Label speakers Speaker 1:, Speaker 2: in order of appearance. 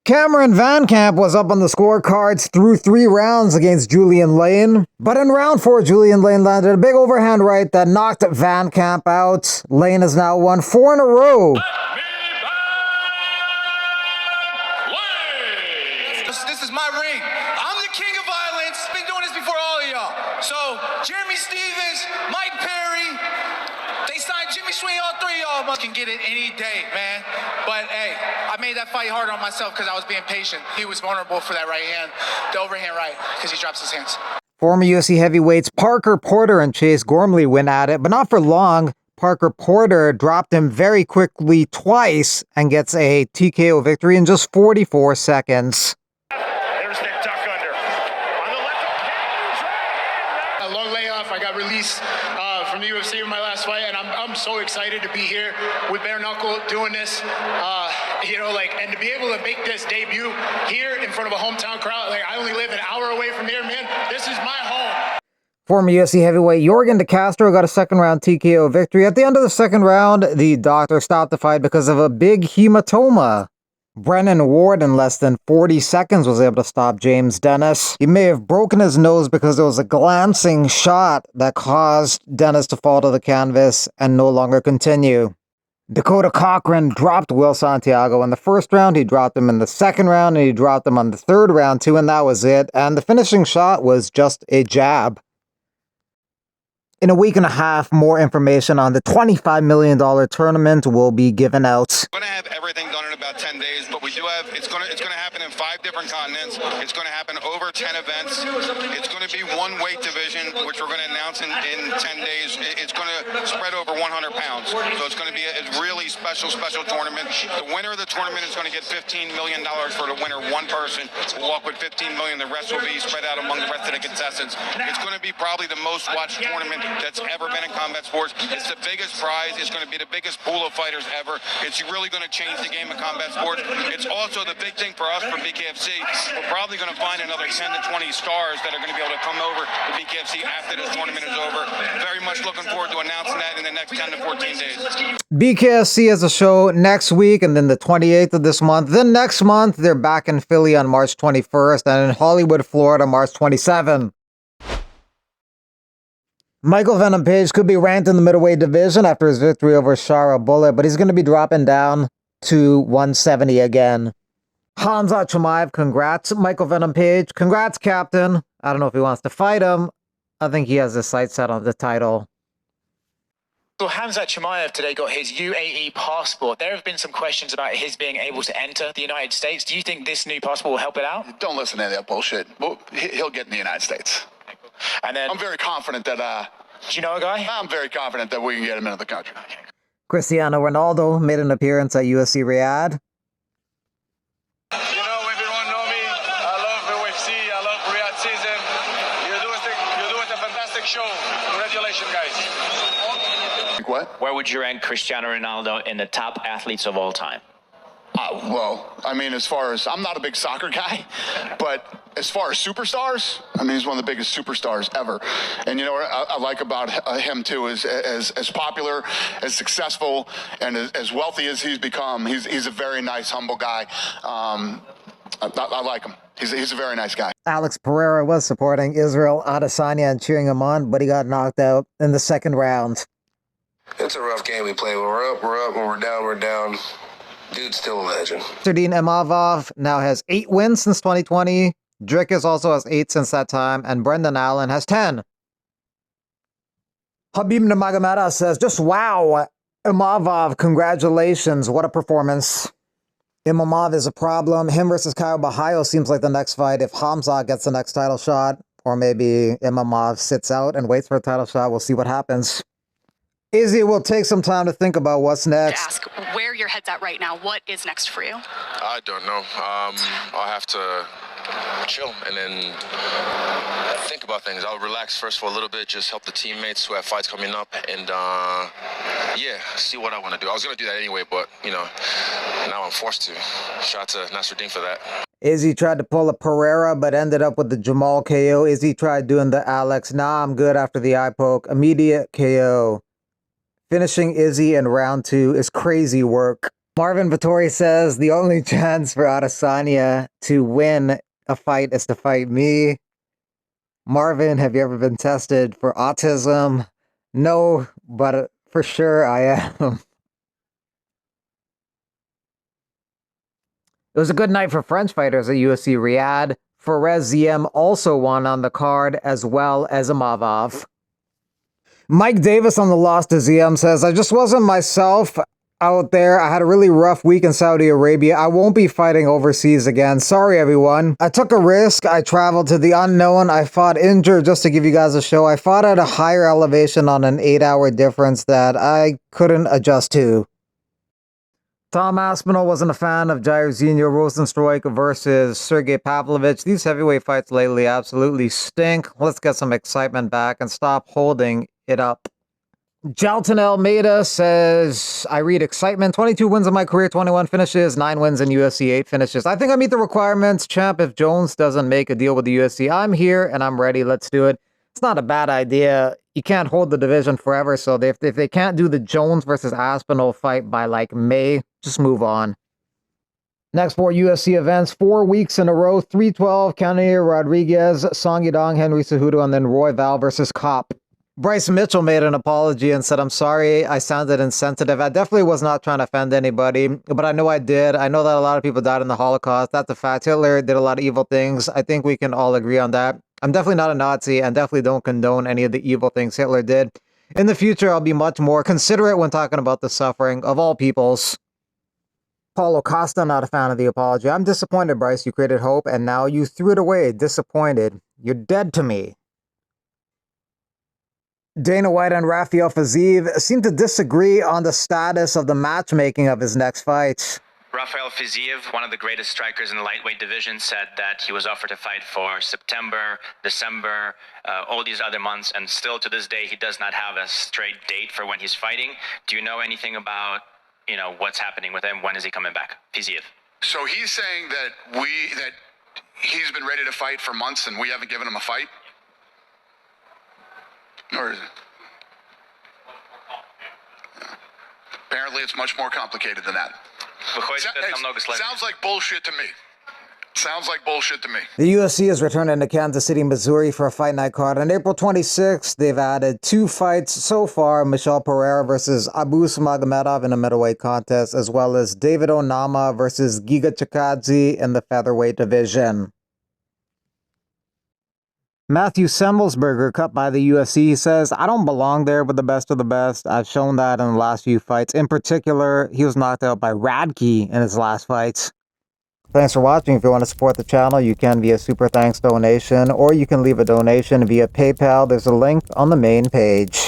Speaker 1: Cameron Van Camp was up on the scorecards through 3 rounds against Julian Lane, but in round 4, Julian Lane landed a big overhand right that knocked Van Camp out. Lane has now won 4 in a row.
Speaker 2: This is my ring. I'm the king of violence. Been doing this before all of y'all. So, Jeremy Stevens, Mike Perry, they signed Jimmy Sweeney, all 3 of y'all can get it any day, man. But hey, I made that fight harder on myself because I was being patient. He was vulnerable for that right hand, the overhand right, because he drops his hands.
Speaker 1: Former UFC heavyweights Parker Porter and Chase Gormley went at it, but not for long. Parker Porter dropped him very quickly twice and gets a TKO victory in just 44 seconds.
Speaker 3: There's that duck under. On the left hand.
Speaker 4: A long layoff. I got released from the UFC in my last fight, and I'm so excited to be here with bare knuckle doing this. And to be able to make this debut here in front of a hometown crowd. Like, I only live an hour away from here, man. This is my home.
Speaker 1: Former UFC heavyweight Yorgan De Castro got a second-round TKO victory. At the end of the second round, the doctor stopped the fight because of a big hematoma. Brennan Ward, in less than 40 seconds, was able to stop James Dennis. He may have broken his nose because there was a glancing shot that caused Dennis to fall to the canvas and no longer continue. Dakota Cochran dropped Will Santiago in the first round. He dropped him in the second round, and he dropped him on the third round too, and that was it. And the finishing shot was just a jab. In a week and a half, more information on the $25 million tournament will be given out.
Speaker 5: We're going to have everything done in about 10 days, but we do have, it's going to happen in 5 different continents. It's going to happen over 10 events. It's going to be one weight division, which we're going to announce in 10 days. It's going to spread over 100 pounds. So it's going to be a really special tournament. The winner of the tournament is going to get $15 million for the winner. One person will walk with $15 million. The rest will be spread out among the rest of the contestants. It's going to be probably the most watched tournament that's ever been in combat sports. It's the biggest prize. It's going to be the biggest pool of fighters ever. It's really going to change the game of combat sports. It's also the big thing for us for Bkfc. We're probably going to find another 10 to 20 stars that are going to be able to come over to Bkfc after this tournament is over. Very much looking forward to announcing that in the next 10 to 14 days.
Speaker 1: BKFC has a show next week and then the 28th of this month. Then next month, they're back in Philly on March 21st and in Hollywood, Florida, March 27th. Michael Venom Page could be ranked in the middleweight division after his victory over Shara Bullet, but he's going to be dropping down to 170 again. Hamzat Chimaev, congrats. Michael Venom Page, congrats, Captain. I don't know if he wants to fight him. I think he has his sights set on the title.
Speaker 6: So Hamzat Chimaev today got his UAE passport. There have been some questions about his being able to enter the United States. Do you think this new passport will help it out?
Speaker 4: Don't listen to any of that bullshit. Well, he'll get in the United States.
Speaker 6: And then
Speaker 4: I'm very confident that
Speaker 6: do you know a guy?
Speaker 4: I'm very confident that we can get him into the country.
Speaker 1: Cristiano Ronaldo made an appearance at UFC Riyadh.
Speaker 3: You know, everyone know me. I love UFC. I love Riyadh season. You're doing a fantastic show. Congratulations, guys.
Speaker 4: What?
Speaker 7: Where would you rank Cristiano Ronaldo in the top athletes of all time?
Speaker 4: Well, I mean, as far as, I'm not a big soccer guy, but as far as superstars, I mean, he's one of the biggest superstars ever. And you know what I like about him too is as popular, as successful, and as wealthy as he's become, he's a very nice, humble guy. I like him. He's a very nice guy.
Speaker 1: Alex Pereira was supporting Israel Adesanya and cheering him on, but he got knocked out in the second round.
Speaker 8: It's a rough game we play. When we're up, we're up. When we're down, we're down. Dude's still a legend.
Speaker 1: Sardine Imavov now has 8 wins since 2020. Drickus also has 8 since that time. And Brendan Allen has 10. Habib Nurmagomedov says, just wow. Imavov, congratulations. What a performance. Imavov is a problem. Him versus Kyle Bahayo seems like the next fight if Hamzat gets the next title shot. Or maybe Imavov sits out and waits for a title shot. We'll see what happens. Izzy will take some time to think about what's next.
Speaker 9: Ask where your head's at right now. What is next for you?
Speaker 8: I don't know. I'll have to chill and then think about things. I'll relax first for a little bit, just help the teammates who have fights coming up, and yeah, see what I want to do. I was going to do that anyway, but, you know, now I'm forced to. Shout out to Nasruddin for that.
Speaker 1: Izzy tried to pull a Pereira, but ended up with the Jamal KO. Izzy tried doing the Alex, nah, I'm good after the eye poke. Immediate KO. Finishing Izzy in round 2 is crazy work. Marvin Vittori says the only chance for Adesanya to win a fight is to fight me. Marvin, have you ever been tested for autism? No, but for sure I am. It was a good night for French fighters at UFC Riyadh. Fares Ziem also won on the card, as well as Imavov. Mike Davis on the loss to Ziem says, I just wasn't myself out there. I had a really rough week in Saudi Arabia. I won't be fighting overseas again. Sorry, everyone. I took a risk. I traveled to the unknown. I fought injured just to give you guys a show. I fought at a higher elevation on an 8-hour difference that I couldn't adjust to. Tom Aspinall wasn't a fan of Jairzinho Rozenstruik versus Sergey Pavlovich. These heavyweight fights lately absolutely stink. Let's get some excitement back and stop holding it up. Jalton Almeida says, I read excitement. 22 wins in my career, 21 finishes, 9 wins in UFC, 8 finishes. I think I meet the requirements, champ. If Jones doesn't make a deal with the UFC, I'm here and I'm ready. Let's do it. It's not a bad idea. You can't hold the division forever, so if they can't do the Jones versus Aspinall fight by like May, just move on. Next 4 UFC events, 4 weeks in a row, 312, Kanye Rodriguez, Song Yadong, Henry Cejudo, and then Roy Val versus Kopp. Bryce Mitchell made an apology and said, I'm sorry, I sounded insensitive. I definitely was not trying to offend anybody, but I know I did. I know that a lot of people died in the Holocaust. That's a fact. Hitler did a lot of evil things. I think we can all agree on that. I'm definitely not a Nazi and definitely don't condone any of the evil things Hitler did. In the future, I'll be much more considerate when talking about the suffering of all peoples. Paulo Costa, not a fan of the apology. I'm disappointed, Bryce. You created hope and now you threw it away. Disappointed. You're dead to me. Dana White and Rafael Fiziev seem to disagree on the status of the matchmaking of his next fight.
Speaker 7: Rafael Fiziev, one of the greatest strikers in the lightweight division, said that he was offered to fight for September, December, all these other months, and still to this day he does not have a straight date for when he's fighting. Do you know anything about, what's happening with him? When is he coming back? Fiziev.
Speaker 4: So he's saying that he's been ready to fight for months and we haven't given him a fight? Or is it? Yeah. Apparently it's much more complicated than that. Sounds like bullshit to me. Sounds like bullshit to me.
Speaker 1: The UFC is returning to Kansas City, Missouri for a fight night card. On April 26th, they've added 2 fights so far. Michel Pereira versus Abus Magomedov in a middleweight contest, as well as David Onama versus Giga Chikadze in the featherweight division. Matthew Semmelsberger, cut by the UFC, he says, I don't belong there with the best of the best. I've shown that in the last few fights. In particular, he was knocked out by Radke in his last fights. Thanks for watching. If you want to support the channel, you can via Super Thanks donation, or you can leave a donation via PayPal. There's a link on the main page.